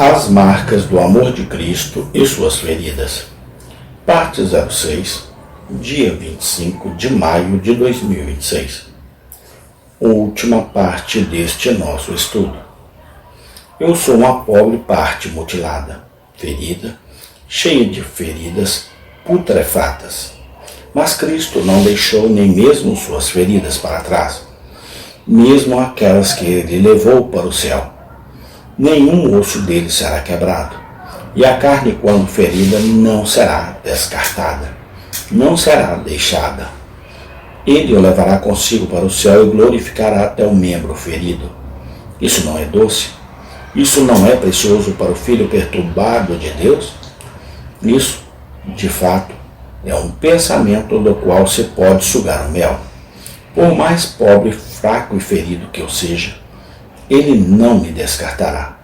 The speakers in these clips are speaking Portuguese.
As marcas do amor de Cristo e suas feridas. Parte 06, dia 25 de maio de 2026. Última parte deste nosso estudo. Eu sou uma pobre parte mutilada, ferida, cheia de feridas putrefatas. Mas Cristo não deixou nem mesmo suas feridas para trás, mesmo aquelas que ele levou para o céu. Nenhum osso dele será quebrado, e a carne, quando ferida, não será descartada, não será deixada. Ele o levará consigo para o céu e glorificará até o membro ferido. Isso não é doce? Isso não é precioso para o filho perturbado de Deus? Isso, de fato, é um pensamento do qual se pode sugar o mel. Por mais pobre, fraco e ferido que eu seja, ele não me descartará.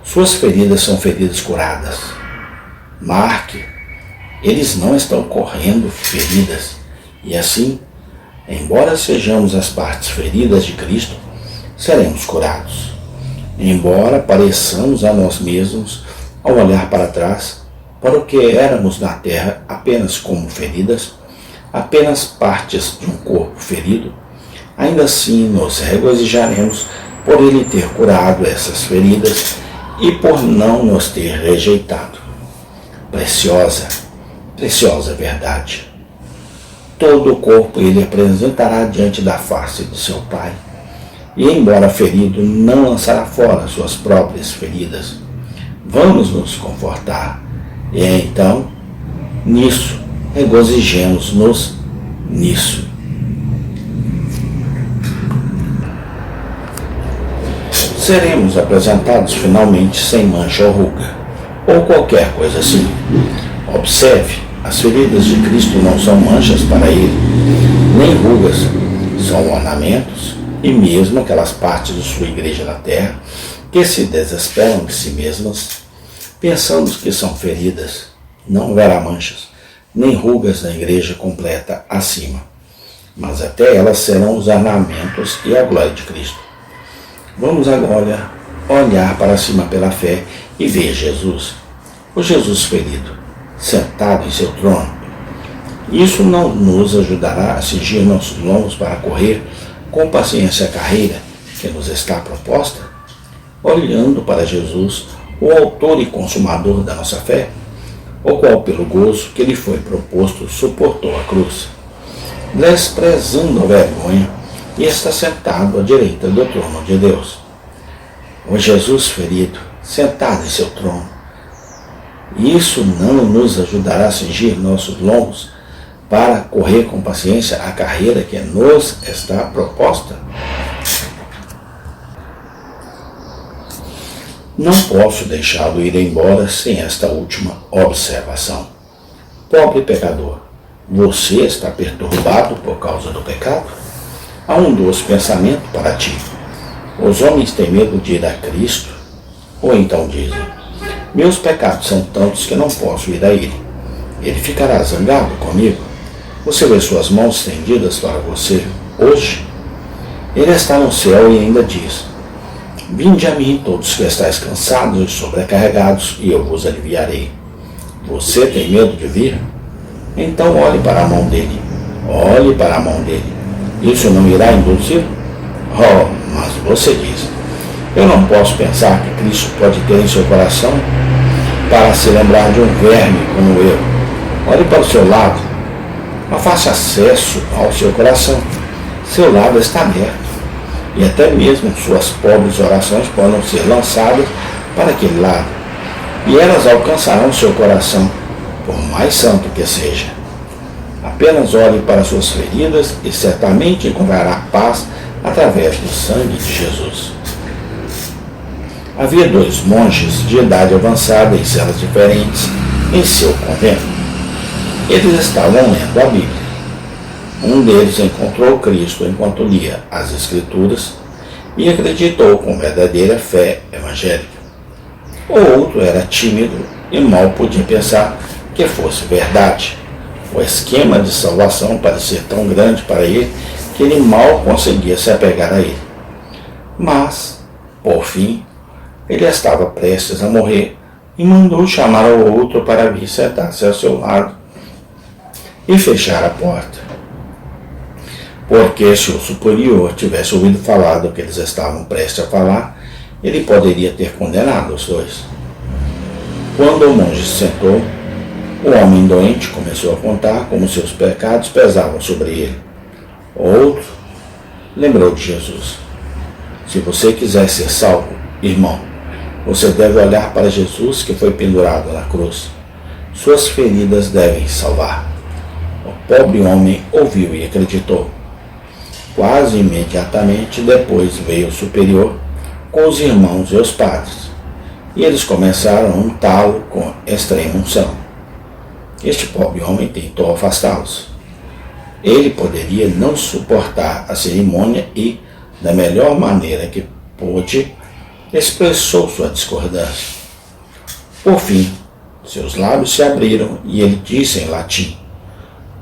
Suas feridas são feridas curadas. Marque, eles não estão correndo feridas. E assim, embora sejamos as partes feridas de Cristo, seremos curados. Embora pareçamos a nós mesmos, ao olhar para trás, para o que éramos na terra apenas como feridas, apenas partes de um corpo ferido, ainda assim nos regozijaremos por ele ter curado essas feridas e por não nos ter rejeitado. Preciosa, preciosa verdade. Todo o corpo ele apresentará diante da face de seu Pai, e embora ferido, não lançará fora suas próprias feridas. Vamos nos confortar, e então, nisso, regozijemos-nos nisso. Seremos apresentados finalmente sem mancha ou ruga, ou qualquer coisa assim. Observe, as feridas de Cristo não são manchas para ele, nem rugas, são ornamentos, e mesmo aquelas partes de sua igreja na terra que se desesperam de si mesmas, pensando que são feridas, não haverá manchas, nem rugas na igreja completa acima, mas até elas serão os ornamentos e a glória de Cristo. Vamos agora olhar para cima pela fé e ver Jesus, o Jesus ferido, sentado em seu trono. Isso não nos ajudará a cingir nossos lombos para correr com paciência a carreira que nos está proposta? Olhando para Jesus, o autor e consumador da nossa fé, o qual pelo gozo que lhe foi proposto suportou a cruz, desprezando a vergonha, e está sentado à direita do trono de Deus. O Jesus ferido, sentado em seu trono. Isso não nos ajudará a cingir nossos lombos para correr com paciência a carreira que nos está proposta? Não posso deixá-lo ir embora sem esta última observação. Pobre pecador, você está perturbado por causa do pecado? Há um doce pensamento para ti. Os homens têm medo de ir a Cristo, ou então dizem, meus pecados são tantos que não posso ir a Ele. Ele ficará zangado comigo? Você vê suas mãos estendidas para você hoje? Ele está no céu e ainda diz, vinde a mim todos que estáis cansados e sobrecarregados, e eu vos aliviarei. Você tem medo de vir? Então olhe para a mão dele. Olhe para a mão dele. Isso não irá induzir? Oh, mas você diz, eu não posso pensar que Cristo pode ter em seu coração para se lembrar de um verme como eu. Olhe para o seu lado, mas faça acesso ao seu coração. Seu lado está aberto, e até mesmo suas pobres orações podem ser lançadas para aquele lado, e elas alcançarão seu coração, por mais santo que seja. Apenas olhe para suas feridas e certamente encontrará paz através do sangue de Jesus. Havia 2 monges de idade avançada em celas diferentes em seu convento. Eles estavam lendo a Bíblia. Um deles encontrou Cristo enquanto lia as Escrituras e acreditou com verdadeira fé evangélica. O outro era tímido e mal podia pensar que fosse verdade. O esquema de salvação parecia tão grande para ele que ele mal conseguia se apegar a ele. Mas, por fim, ele estava prestes a morrer e mandou chamar o outro para vir sentar-se ao seu lado e fechar a porta. Porque se o superior tivesse ouvido falar do que eles estavam prestes a falar, ele poderia ter condenado os dois. Quando o monge se sentou, o homem doente começou a contar como seus pecados pesavam sobre ele. O outro lembrou de Jesus. Se você quiser ser salvo, irmão, você deve olhar para Jesus que foi pendurado na cruz. Suas feridas devem salvar. O pobre homem ouviu e acreditou. Quase imediatamente depois veio o superior com os irmãos e os padres, e eles começaram a untá-lo com extrema unção. Este pobre homem tentou afastá-los. Ele poderia não suportar a cerimônia e, da melhor maneira que pôde, expressou sua discordância. Por fim, seus lábios se abriram e ele disse em latim: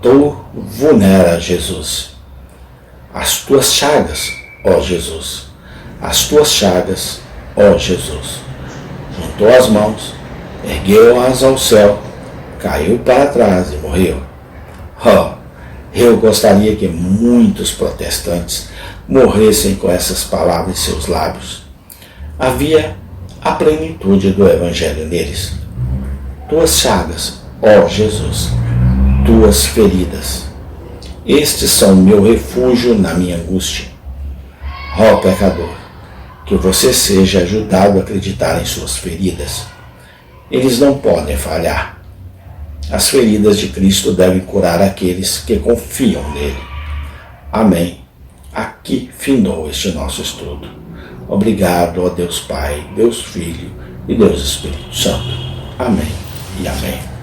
Tu vulnera Jesus. As tuas chagas, ó Jesus. As tuas chagas, ó Jesus. Juntou as mãos, ergueu-as ao céu, caiu para trás e morreu. Eu gostaria que muitos protestantes morressem com essas palavras em seus lábios. Havia a plenitude do Evangelho neles. Tuas chagas, ó Jesus, tuas feridas. Estes são meu refúgio na minha angústia. Ó pecador, que você seja ajudado a acreditar em suas feridas. Eles não podem falhar. As feridas de Cristo devem curar aqueles que confiam nele. Amém. Aqui findou este nosso estudo. Obrigado, ó Deus Pai, Deus Filho e Deus Espírito Santo. Amém e amém.